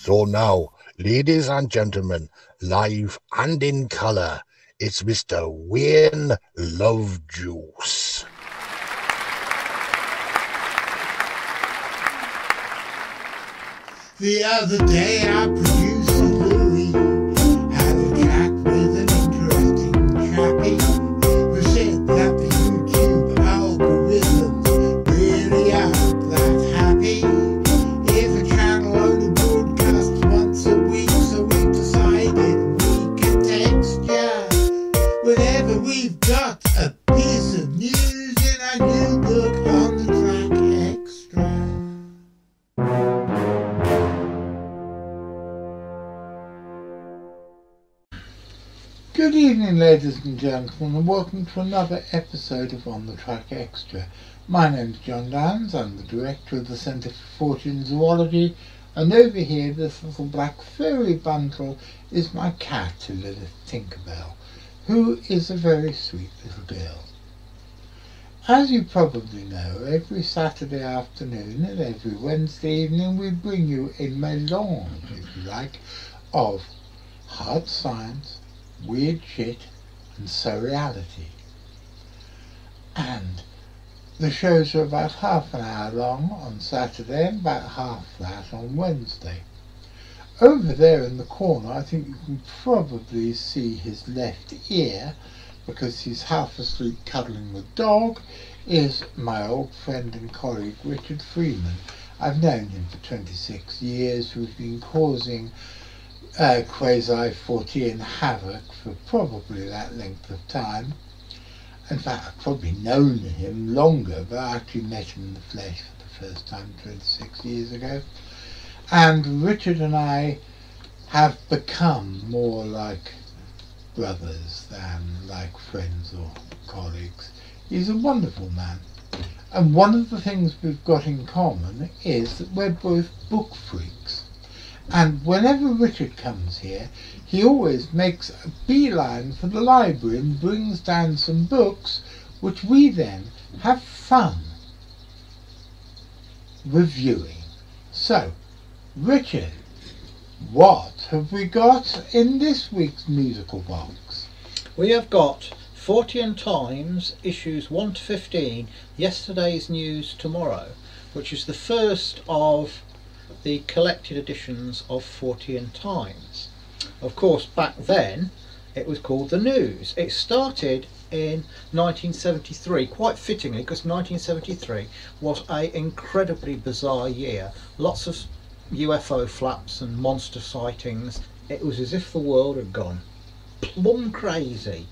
So now, ladies and gentlemen, live and in colour, it's Mr. Wayne Lovejuice. The other day I produced a Louis, had a chat with an interesting chappie who said that the YouTube algorithms really aren't that happy. If a channel only broadcasts once a week, so we decided we could text ya whenever we've got a piece of news in our new book on the Track Extra. Good evening, ladies and gentlemen, and welcome to another episode of On the Track Extra. My name's John Downs, I'm the director of the Centre for Fortean Zoology, and over here, this little black furry bundle is my cat, Lilith Tinkerbell, who is a very sweet little girl. As you probably know, every Saturday afternoon and every Wednesday evening we bring you a melange, if you like, of hard science, weird shit and surreality. And the shows are about half an hour long on Saturday and about half that on Wednesday. Over there in the corner, I think you can probably see his left ear, because he's half asleep cuddling the dog, is my old friend and colleague Richard Freeman. I've known him for 26 years. We've been causing quasi-Fortean havoc for probably that length of time. In fact, I've probably known him longer, but I actually met him in the flesh for the first time 26 years ago. And Richard and I have become more like brothers than like friends or colleagues. He's a wonderful man. And one of the things we've got in common is that we're both book freaks. And whenever Richard comes here, he always makes a beeline for the library and brings down some books, which we then have fun reviewing. So, Richard, what have we got in this week's musical box? We have got Fortean Times issues 1 to 15, Yesterday's News Tomorrow, which is the first of the collected editions of Fortean Times. Of course, back then it was called The News. It started in 1973, quite fittingly, because 1973 was an incredibly bizarre year. Lots of UFO flaps and monster sightings. It was as if the world had gone plumb crazy.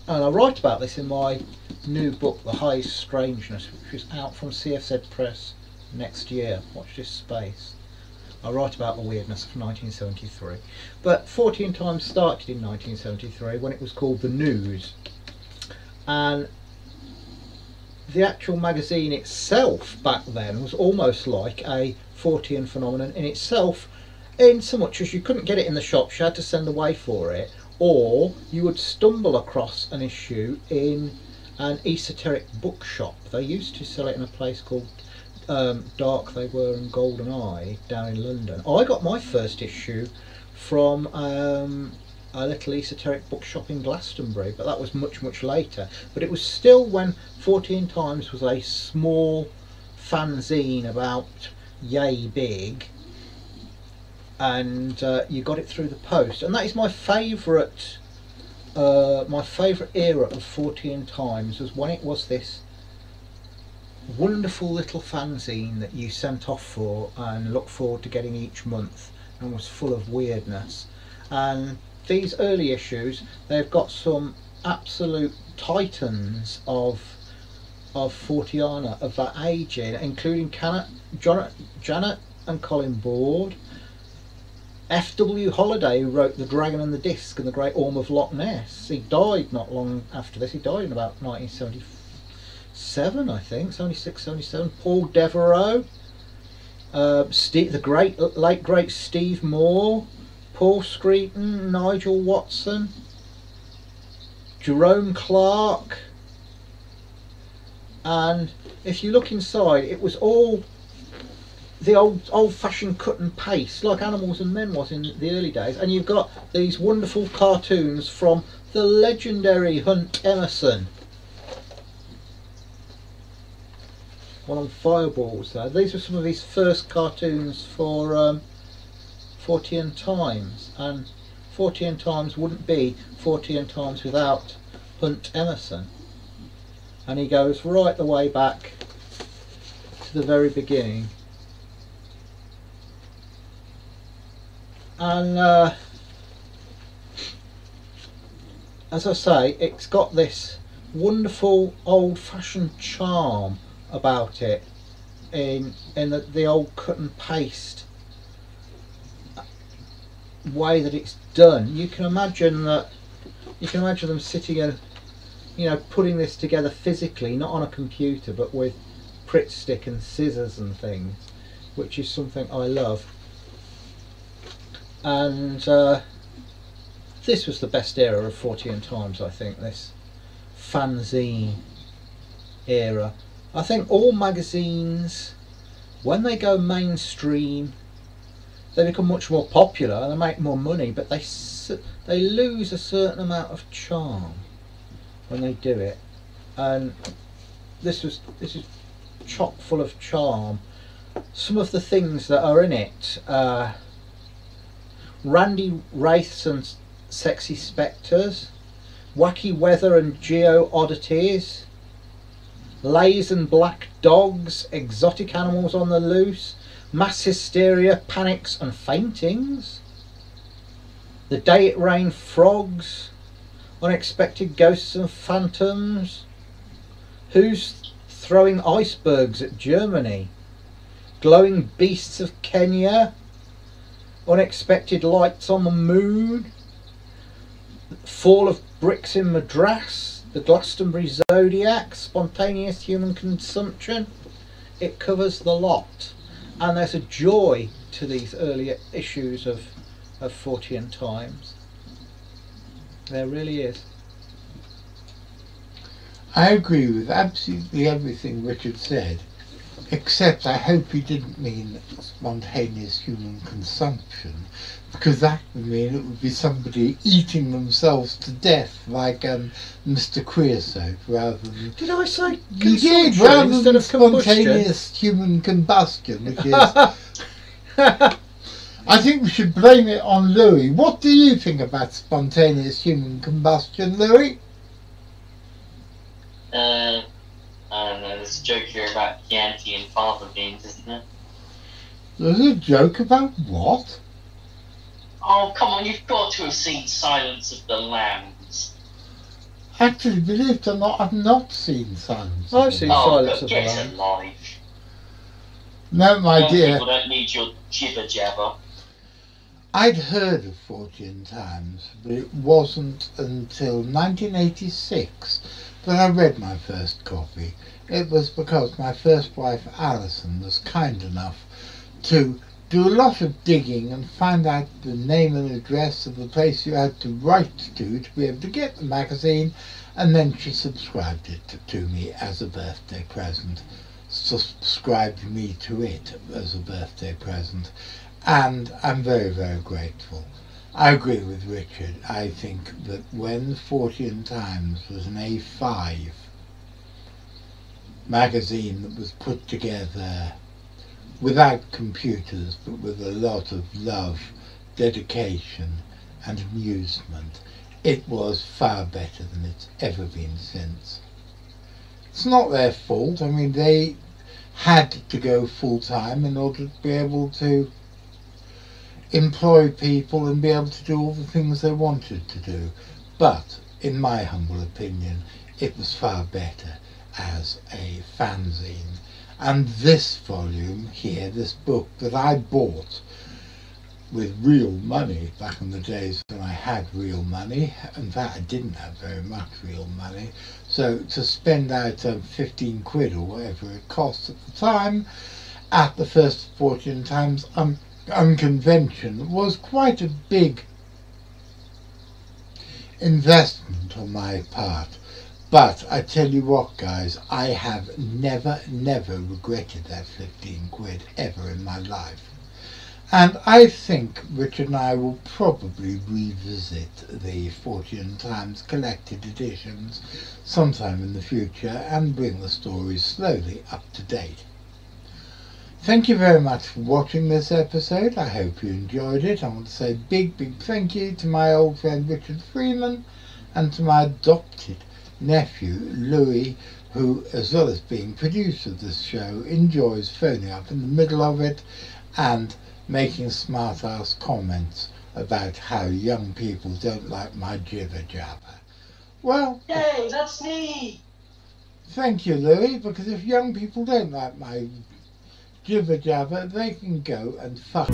And I write about this in my new book, The Highest Strangeness, which is out from CFZ Press next year. Watch this space. I write about the weirdness of 1973. But Fortean Times started in 1973 when it was called The News. And the actual magazine itself back then was almost like a Fortean phenomenon in itself, in so much as you couldn't get it in the shops, you had to send away for it, or you would stumble across an issue in an esoteric bookshop. They used to sell it in a place called Dark They Were and Golden Eye down in London. I got my first issue from a little esoteric bookshop in Glastonbury, but that was much later. But it was still when Fortean Times was a small fanzine about yay big, and you got it through the post. And that is my favourite era of Fortean Times, was when it was this wonderful little fanzine that you sent off for and looked forward to getting each month, and was full of weirdness. And these early issues, they've got some absolute titans of Forteana of that age in, including Janet and Colin Board, F.W. Holiday, who wrote The Dragon and the Disc and The Great Orm of Loch Ness. He died not long after this. He died in about 1977, I think, 76, 77. Paul Devereaux, the late great Steve Moore, Paul Screeton, Nigel Watson, Jerome Clark. And if you look inside, it was all the old-fashioned cut and paste, like Animals and Men was in the early days, and you've got these wonderful cartoons from the legendary Hunt Emerson. One on fireballs there. These were some of his first cartoons for Fortean Times, and Fortean Times wouldn't be Fortean Times without Hunt Emerson. And he goes right the way back to the very beginning. And as I say, it's got this wonderful old-fashioned charm about it in the old cut and paste way that it's done. You can imagine them sitting and, you know, putting this together physically, not on a computer, but with Pritt stick and scissors and things, which is something I love. And this was the best era of Fortean Times, I think, this fanzine era. I think all magazines, when they go mainstream, they become much more popular and they make more money, but they lose a certain amount of charm when they do it. And this is chock full of charm. Some of the things that are in it: Randy Wraiths and Sexy Spectres, Wacky Weather and Geo Oddities, Lays and Black Dogs, Exotic Animals on the Loose, Mass Hysteria, Panics and Faintings, The Day It Rained Frogs, Unexpected Ghosts and Phantoms, Who's Throwing Icebergs at Germany, Glowing Beasts of Kenya, Unexpected Lights on the Moon, Fall of Bricks in Madras, The Glastonbury Zodiac, Spontaneous Human Consumption. It covers the lot, and there's a joy to these earlier issues of Fortean Times. There really is. I agree with absolutely everything Richard said, except I hope he didn't mean spontaneous human consumption, because that would mean it would be somebody eating themselves to death, like Mr. Creosote, rather than... Did I say You did, consumption rather instead than of combustion? spontaneous human combustion, which is... I think we should blame it on Louis. What do you think about spontaneous human combustion, Louis? I don't know, there's a joke here about Chianti and fava beans, isn't there? There's a joke about what? Oh, come on, you've got to have seen Silence of the Lambs. Actually, believe it or not, I've not seen Silence. I've seen Oh, Silence but of the get Lambs. alive. No, my Young dear. people don't need your jibber jabber. I'd heard of Fortean Times, but it wasn't until 1986 that I read my first copy. It was because my first wife Alison was kind enough to do a lot of digging and find out the name and address of the place you had to write to be able to get the magazine, and then she subscribed it to me as a birthday present. Subscribed me to it as a birthday present, and I'm very, very grateful. I agree with Richard. I think that when Fortean Times was an A5 magazine that was put together without computers, but with a lot of love, dedication and amusement, it was far better than it's ever been since. It's not their fault. I mean, they had to go full-time in order to be able to employ people and be able to do all the things they wanted to do. But, in my humble opinion, it was far better as a fanzine. And this volume here, this book that I bought with real money back in the days when I had real money, in fact I didn't have very much real money, so to spend out 15 quid or whatever it cost at the time at the first Fortean Times Unconvention was quite a big investment on my part. But I tell you what, guys, I have never regretted that 15 quid ever in my life. And I think Richard and I will probably revisit the Fortean Times collected editions sometime in the future and bring the stories slowly up to date. Thank you very much for watching this episode. I hope you enjoyed it. I want to say a big thank you to my old friend Richard Freeman and to my adopted nephew Louis, who, as well as being producer of this show, enjoys phoning up in the middle of it and making smart-ass comments about how young people don't like my jibber-jabber. Well, Yay, that's me! Thank you, Louis, because if young people don't like my jibber-jabber, they can go and fuck.